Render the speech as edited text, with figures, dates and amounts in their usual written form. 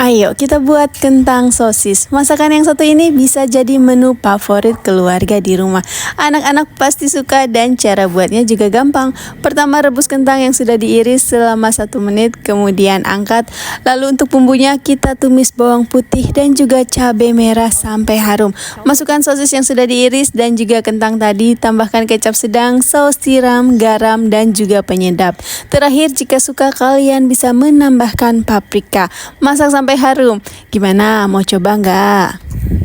Ayo kita buat kentang sosis. Masakan yang satu ini bisa jadi menu favorit keluarga di rumah. Anak-anak pasti suka dan cara buatnya juga gampang. Pertama, rebus kentang yang sudah diiris selama 1 menit, kemudian angkat. Lalu untuk bumbunya kita tumis bawang putih dan juga cabai merah sampai harum. Masukkan sosis yang sudah diiris dan juga kentang tadi, tambahkan kecap sedang, saus tiram, garam dan juga penyedap. Terakhir, jika suka kalian bisa menambahkan paprika. Masak sampai harum. Gimana, mau coba nggak?